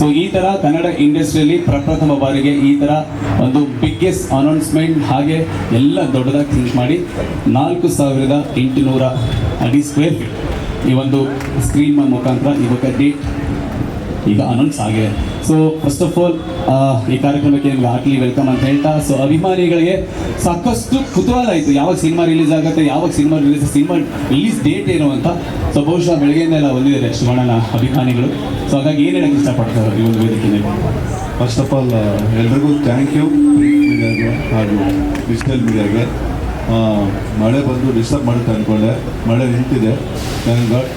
So ಈ ಥರ ಕನ್ನಡ ಇಂಡಸ್ಟ್ರಿಯಲ್ಲಿ ಪ್ರಪ್ರಥಮ ಬಾರಿಗೆ ಈ ಥರ ಒಂದು ಬಿಗ್ಗೆಸ್ಟ್ ಅನೌನ್ಸ್ಮೆಂಟ್ ಹಾಗೆ ಎಲ್ಲ ದೊಡ್ಡದಾಗಿ ಥಿಂಕ್ ಮಾಡಿ 4800 ಅಡಿ ಸ್ಕ್ವೇರ್ ಫೀಟ್ ಈ ಒಂದು ಸ್ಕ್ರೀನ್ ಮುಖಾಂತರ ಇದಕ್ಕೆ ಡೇಟ್ ಈಗ ಅನೌನ್ಸ್ ಆಗಿದೆ. ಸೊ ಫಸ್ಟ್ ಆಫ್ ಆಲ್ ಈ ಕಾರ್ಯಕ್ರಮಕ್ಕೆ ನಿಮ್ಗೆ ಹಾರ್ಟ್ಲಿ ವೆಲ್ಕಮ್ ಅಂತ ಹೇಳ್ತಾ, ಸೊ ಅಭಿಮಾನಿಗಳಿಗೆ ಸಾಕಷ್ಟು ಕುತೂಹಲ ಆಯಿತು ಯಾವಾಗ ಸಿನಿಮಾ ರಿಲೀಸ್ ಆಗುತ್ತೆ, ಯಾವಾಗ ಸಿನಿಮಾ ರಿಲೀಸ್ ಡೇಟ್ ಏನು ಅಂತ. ಸೊ ಬಹುಶಃ ಬೆಳಗ್ಗೆಯಿಂದೆಲ್ಲ ಬಂದಿದ್ದಾರೆ ಶಿವಣ್ಣನ ಅಭಿಮಾನಿಗಳು. ಸೊ ಹಾಗಾಗಿ ಏನು ಹೇಳಕ್ಕೆ ಇಷ್ಟಪಡ್ತಾರೆ ಈ ಒಂದು ವೇದಿಕೆಯಲ್ಲಿ? ಫಸ್ಟ್ ಆಫ್ ಆಲ್ ಎಲ್ರಿಗೂ ಥ್ಯಾಂಕ್ ಯು ಮೀಡಿಯಾಗೆ ಹಾಗೂ ಡಿಜಿಟಲ್ ಮೀಡಿಯಾಗೆ. ಮಳೆ ಬಂದು ಡಿಸ್ಟರ್ಬ್ ಮಾಡುತ್ತೆ ಅಂದ್ಕೊಂಡೆ, ಮಳೆ ನಿಂತಿದೆ. Thank God.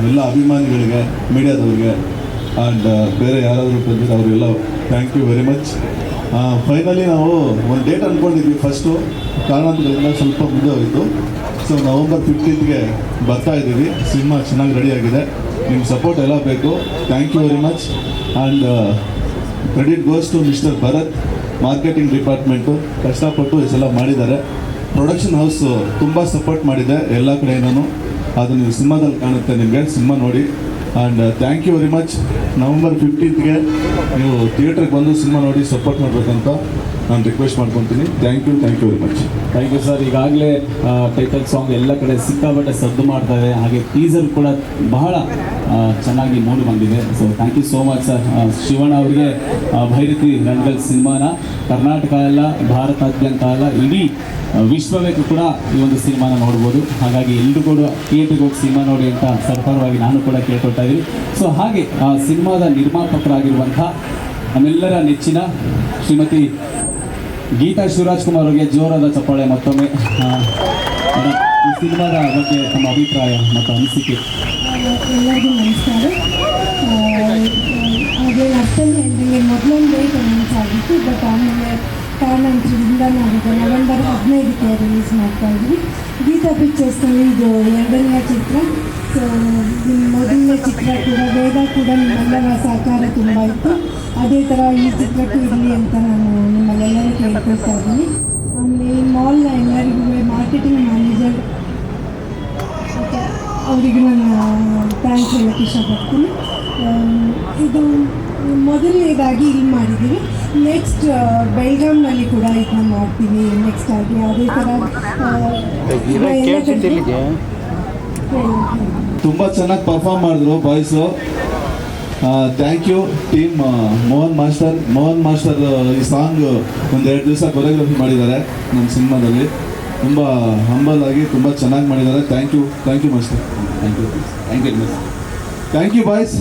ಎಲ್ಲ ಅಭಿಮಾನಿಗಳಿಗೆ, ಮೀಡಿಯಾದವ್ರಿಗೆ ಆ್ಯಂಡ್ ಬೇರೆ ಯಾರಾದರೂ ಬಂದಿದ್ದು ಅವರೆಲ್ಲ thank you very much. Finally ನಾವು ಒಂದು ಡೇಟ್ ಅಂದ್ಕೊಂಡಿದ್ವಿ ಫಸ್ಟು, ಕಾರಣಾಂತರದಿಂದ ಸ್ವಲ್ಪ ಮುಂದೆ ಹೋಗಿತ್ತು. ಸೊ November 15ಗೆ ಬರ್ತಾ ಇದ್ದೀವಿ. ಸಿನಿಮಾ ಚೆನ್ನಾಗಿ ರೆಡಿಯಾಗಿದೆ, ನಿಮ್ಮ ಸಪೋರ್ಟ್ ಎಲ್ಲ ಬೇಕು. Thank you very much. And credit goes to mister Bharat, marketing department ಕಷ್ಟಪಟ್ಟು ಇಷ್ಟೆಲ್ಲ ಮಾಡಿದ್ದಾರೆ. ಪ್ರೊಡಕ್ಷನ್ ಹೌಸು ತುಂಬ ಸಪೋರ್ಟ್ ಮಾಡಿದೆ ಎಲ್ಲ ಕಡೆಯಿಂದನೂ. ಅದು ನೀವು ಸಿನಿಮಾದಲ್ಲಿ ಕಾಣುತ್ತೆ, ನಿಮಗೆ ಸಿನಿಮಾ ನೋಡಿ. And thank you very much. November 15ಗೆ ನೀವು ಥಿಯೇಟ್ರಿಗೆ ಬಂದು ಸಿನಿಮಾ ನೋಡಿ ಸಪೋರ್ಟ್ ಮಾಡಬೇಕಂತ ನಾನು ರಿಕ್ವೆಸ್ಟ್ ಮಾಡ್ಕೊತೀನಿ. Thank you very much. Thank you sir. ಈಗಾಗಲೇ ಟೈಟಲ್ ಸಾಂಗ್ ಎಲ್ಲ ಕಡೆ ಸಿಕ್ಕಾಪಟ್ಟೆ ಸದ್ದು ಮಾಡ್ತಾರೆ, ಹಾಗೆ ಟೀಸರ್ ಕೂಡ ಬಹಳ ಚೆನ್ನಾಗಿ ಮೂಡಿ ಬಂದಿದೆ. So thank you so much sir. Shivanna ಅವರಿಗೆ ಭೈರತಿ ರಣಗಲ್ ಸಿನಿಮಾನ ಕರ್ನಾಟಕ ಅಲ್ಲ, ಭಾರತಾದ್ಯಂತ ಅಲ್ಲ, ಇಡೀ ವಿಶ್ವವೇಗೂ ಕೂಡ ಈ ಒಂದು ಸಿನಿಮಾನ ನೋಡ್ಬೋದು. ಹಾಗಾಗಿ ಎಲ್ಲರೂ ಕೂಡ ಥಿಯೇಟ್ರಿಗೆ ಹೋಗಿ ಸಿನಿಮಾ ನೋಡಿ ಅಂತ ಸರ್ಕಾರವಾಗಿ ನಾನು ಕೂಡ ಕೇಳ್ಕೊಳ್ತಾ ಇದ್ದೀನಿ. ಸೊ ಹಾಗೆ ಸಿನಿಮಾದ ನಿರ್ಮಾಪಕರಾಗಿರುವಂಥ ನಮ್ಮೆಲ್ಲರ ನೆಚ್ಚಿನ ಶ್ರೀಮತಿ ಗೀತಾ ಶಿವರಾಜ್ ಕುಮಾರ್ ಅವರಿಗೆ ಜೋರಾದ ಚಪ್ಪಾಳೆ ಮತ್ತೊಮ್ಮೆ. ಈ ಸಿನಿಮಾದ ಬಗ್ಗೆ ತಮ್ಮ ಅಭಿಪ್ರಾಯ ಮತ್ತು ಅನಿಸಿಕೆ? ಎಲ್ಲರಿಗೂ ನಮಸ್ಕಾರ. ಹಾಗೆ ಅಷ್ಟೊಂದು ಹೇಳಿದಂಗೆ ಮೊದಲೊಂದು ಡೇಟ್ ಅನೌನ್ಸ್ ಆಗಿತ್ತು, ಬಟ್ ಆಮೇಲೆ ಕಾರಣಾಂತರದಿಂದ ನಾವೀಗ November 15ಕ್ಕೆ ರಿಲೀಸ್ ಮಾಡ್ತಾ ಇದ್ವಿ. ಗೀತಾ ಪಿಕ್ಚರ್ಸ್ನಲ್ಲಿ ಇದು 2ನೇ ಚಿತ್ರ. ಸೊ ಮೊದಲನೇ ಚಿತ್ರ ಕೂಡ ವೇದ ಕೂಡ ನಿಮ್ಮೆಲ್ಲರ ಸಹಕಾರ ತುಂಬ ಇತ್ತು. ಅದೇ ಥರ ಈ ಚಿತ್ರಕ್ಕೂ ಇರಲಿ ಅಂತ ನಾನು ನಿಮ್ಮಲ್ಲೆಲ್ಲರೂ ಕೇಳ್ಕೊಳ್ತಾ ಇದ್ದೀನಿ. ಆಮೇಲೆ ಈ ಮಾಲ್ನ ಎಲ್ಲರಿಗೂ ಮಾರ್ಕೆಟಿಂಗ್ ಮ್ಯಾನೇಜರ್ ಅವರಿಗೆ ನಾನು ಥ್ಯಾಂಕ್ಸ್ ಹೇಳೋಕ್ಕೆ ಇಷ್ಟಪಡ್ತೀನಿ. ಇದು ಮೊದಲನೇದಾಗಿ ಇಲ್ಲಿ ಮಾಡಿದ್ದೀವಿ. ನೆಕ್ಸ್ಟ್ ಬೆಳಗಾಂನಲ್ಲಿ ಕೂಡ ಇದನ್ನ ಮಾಡ್ತೀವಿ ನೆಕ್ಸ್ಟ್ ಆಗಿ. ಅದೇ ಥರ ತುಂಬ ಚೆನ್ನಾಗಿ ಪರ್ಫಾರ್ಮ್ ಮಾಡಿದ್ರು boys. Thank you team. Mohan master ಈ ಸಾಂಗ್ ಒಂದು 2 ದಿವಸ ಕೊರಿಯೋಗ್ರಫಿ ಮಾಡಿದ್ದಾರೆ ನಮ್ಮ ಸಿನಿಮಾದಲ್ಲಿ. ತುಂಬ ಹಂಬಲ್ ಆಗಿ ತುಂಬ ಚೆನ್ನಾಗಿ ಮಾಡಿದ್ದಾರೆ. Thank you master. Thank you boys.